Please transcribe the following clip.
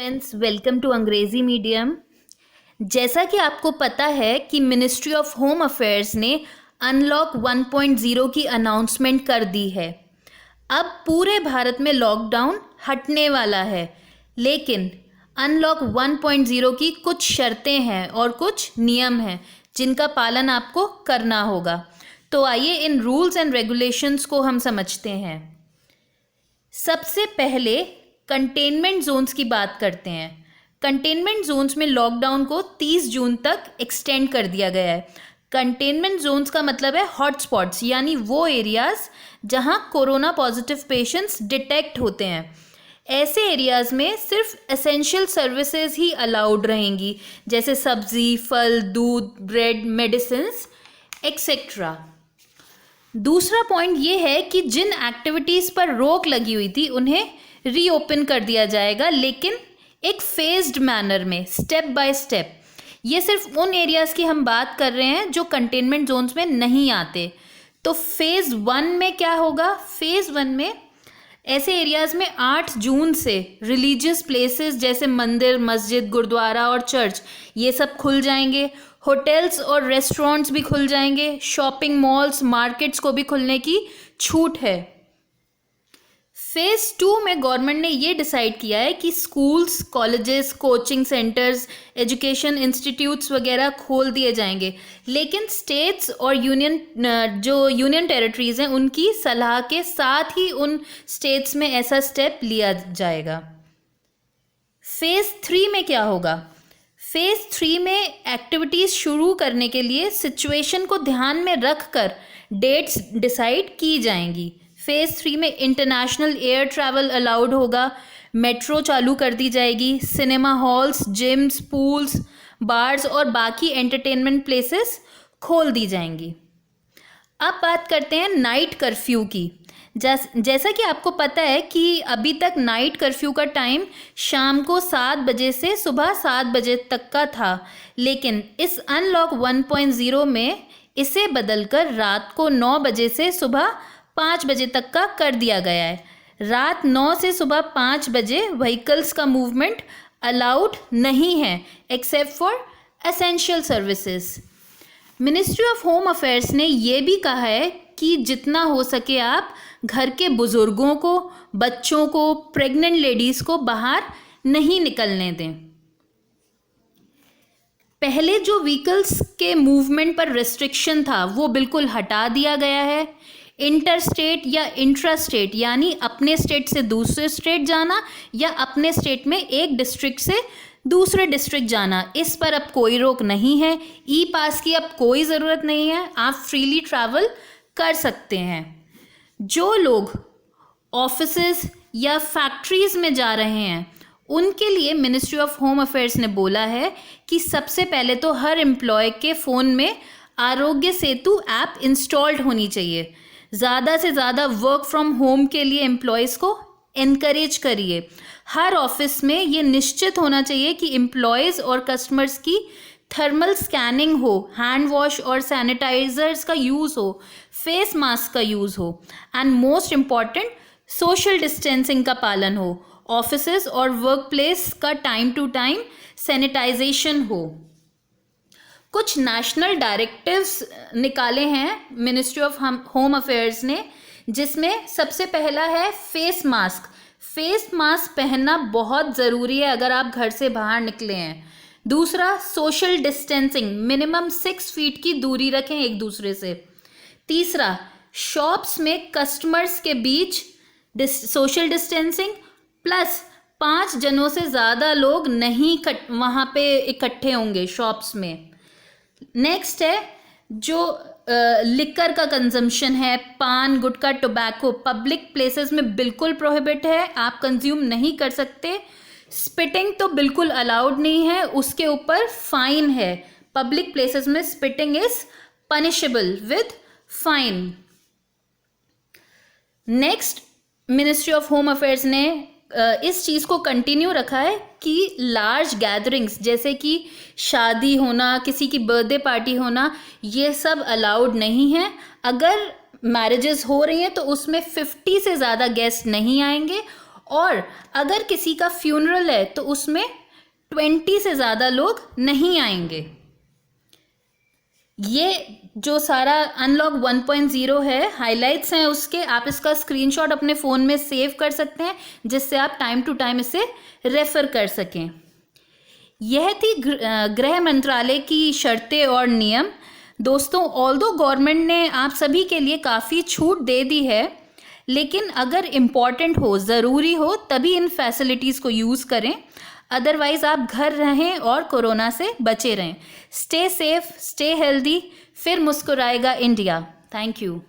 Students, welcome to अंग्रेजी medium. जैसा कि आपको पता है कि मिनिस्ट्री ऑफ होम अफेयर्स ने अनलॉक 1.0 की अनाउंसमेंट कर दी है। अब पूरे भारत में लॉकडाउन हटने वाला है, लेकिन अनलॉक 1.0 की कुछ शर्तें हैं और कुछ नियम हैं जिनका पालन आपको करना होगा। तो आइए इन रूल्स एंड रेगुलेशंस को हम समझते हैं। सबसे पहले कंटेनमेंट जोन्स की बात करते हैं। कंटेनमेंट जोन्स में लॉकडाउन को 30 जून तक एक्सटेंड कर दिया गया है। कंटेनमेंट जोन्स का मतलब है हॉटस्पॉट्स, यानी वो एरियाज जहां कोरोना पॉजिटिव पेशेंट्स डिटेक्ट होते हैं। ऐसे एरियाज में सिर्फ एसेंशियल सर्विसेज ही अलाउड रहेंगी, जैसे सब्जी, फल, दूध, ब्रेड, मेडिसिन्स एक्सेट्रा। दूसरा पॉइंट ये है कि जिन एक्टिविटीज़ पर रोक लगी हुई थी उन्हें रीओपन कर दिया जाएगा, लेकिन एक फेज्ड मैनर में, स्टेप बाय स्टेप। ये सिर्फ उन एरियाज़ की हम बात कर रहे हैं जो कंटेनमेंट जोन्स में नहीं आते। तो फेज़ 1 में क्या होगा? फेज़ 1 में ऐसे एरियाज़ में 8 जून से रिलीजियस प्लेसेस जैसे मंदिर, मस्जिद, गुरुद्वारा और चर्च ये सब खुल जाएंगे। होटल्स और रेस्टोरेंट्स भी खुल जाएंगे। शॉपिंग मॉल्स, मार्केट्स को भी खुलने की छूट है। फेज़ 2 में गवर्नमेंट ने ये डिसाइड किया है कि schools, colleges, coaching centres, education institutes वगैरह खोल दिए जाएंगे, लेकिन स्टेट्स और यूनियन टेरिटरीज़ हैं उनकी सलाह के साथ ही उन स्टेट्स में ऐसा स्टेप लिया जाएगा। फेज़ 3 में क्या होगा? फेज़ 3 में एक्टिविटीज़ शुरू करने के लिए सिचुएशन को ध्यान में रखकर डेट्स डिसाइड की जाएंगी। फेज़ 3 में इंटरनेशनल एयर ट्रैवल अलाउड होगा, मेट्रो चालू कर दी जाएगी, cinema halls, gyms, pools, bars और बाकी एंटरटेनमेंट प्लेसेस खोल दी जाएंगी। अब बात करते हैं नाइट कर्फ्यू की। जैसा कि आपको पता है कि अभी तक नाइट कर्फ्यू का टाइम शाम को 7 बजे से सुबह 7 बजे तक का था, लेकिन इस अनलॉक 1.0 में इसे बदलकर रात को 9 बजे से सुबह 5 बजे तक का कर दिया गया है। रात 9 से सुबह 5 बजे व्हीकल्स का मूवमेंट अलाउड नहीं है except for essential services. Ministry of home affairs ने ये भी कहा है कि जितना हो सके आप घर के बुजुर्गों को, बच्चों को, प्रेग्नेंट लेडीज़ को बाहर नहीं निकलने दें। पहले जो व्हीकल्स के मूवमेंट पर रेस्ट्रिक्शन था वो बिल्कुल हटा दिया गया है। इंटर स्टेट या इंट्रा स्टेट, यानी अपने स्टेट से दूसरे स्टेट जाना या अपने स्टेट में एक डिस्ट्रिक्ट से दूसरे डिस्ट्रिक्ट जाना, इस पर अब कोई रोक नहीं है। ई पास की अब कोई ज़रूरत नहीं है, आप फ्रीली ट्रैवल कर सकते हैं। जो लोग ऑफिसेज या फैक्ट्रीज़ में जा रहे हैं उनके लिए मिनिस्ट्री ऑफ होम अफेयर्स ने बोला है कि सबसे पहले तो हर एम्प्लॉय के फ़ोन में आरोग्य सेतु ऐप इंस्टॉल्ड होनी चाहिए। ज़्यादा से ज़्यादा वर्क फ्रॉम होम के लिए एम्प्लॉयज़ को इनकरेज करिए। हर ऑफिस में ये निश्चित होना चाहिए कि एम्प्लॉयज़ और कस्टमर्स की थर्मल स्कैनिंग हो, हैंड वॉश और सैनिटाइजर्स का यूज़ हो, फेस मास्क का यूज़ हो, and most important social distancing का पालन हो। ऑफिसेज और वर्क प्लेस का टाइम टू टाइम सैनिटाइजेशन हो। कुछ नेशनल डायरेक्टिव्स निकाले हैं मिनिस्ट्री ऑफ होम अफेयर्स ने, जिसमें सबसे पहला है फेस मास्क। फेस मास्क पहनना बहुत ज़रूरी है अगर आप घर से बाहर निकले हैं। दूसरा, सोशल डिस्टेंसिंग, मिनिमम 6 फीट की दूरी रखें एक दूसरे से। तीसरा, शॉप्स में कस्टमर्स के बीच सोशल डिस्टेंसिंग प्लस 5 जनों से ज़्यादा लोग नहीं वहाँ पे इकट्ठे होंगे शॉप्स में। नेक्स्ट है जो लिकर का कंजम्पशन है, पान, गुटखा, टोबैको पब्लिक प्लेसेस में बिल्कुल प्रोहिबिट है, आप कंज्यूम नहीं कर सकते। स्पिटिंग तो बिल्कुल अलाउड नहीं है, उसके ऊपर फाइन है। पब्लिक प्लेसेस में spitting is punishable with fine. Next, ministry of home affairs ने इस चीज़ को कंटिन्यू रखा है कि लार्ज गैदरिंग्स जैसे कि शादी होना, किसी की बर्थडे पार्टी होना, ये सब अलाउड नहीं है। अगर मैरिजेस हो रही हैं तो उसमें 50 से ज़्यादा गेस्ट नहीं आएंगे और अगर किसी का फ्यूनरल है तो उसमें 20 से ज़्यादा लोग नहीं आएंगे। ये जो सारा अनलॉक 1.0 है, हाइलाइट्स हैं उसके, आप इसका स्क्रीनशॉट अपने फ़ोन में सेव कर सकते हैं जिससे आप टाइम टू टाइम इसे रेफ़र कर सकें। यह थी गृह मंत्रालय की शर्तें और नियम। दोस्तों, ऑल्दो गवर्नमेंट ने आप सभी के लिए काफ़ी छूट दे दी है, लेकिन अगर इम्पॉर्टेंट हो, ज़रूरी हो, तभी इन फैसिलिटीज़ को यूज़ करें। अदरवाइज़ आप घर रहें और कोरोना से बचे रहें। स्टे सेफ, स्टे हेल्दी, फिर मुस्कुराएगा इंडिया। Thank you.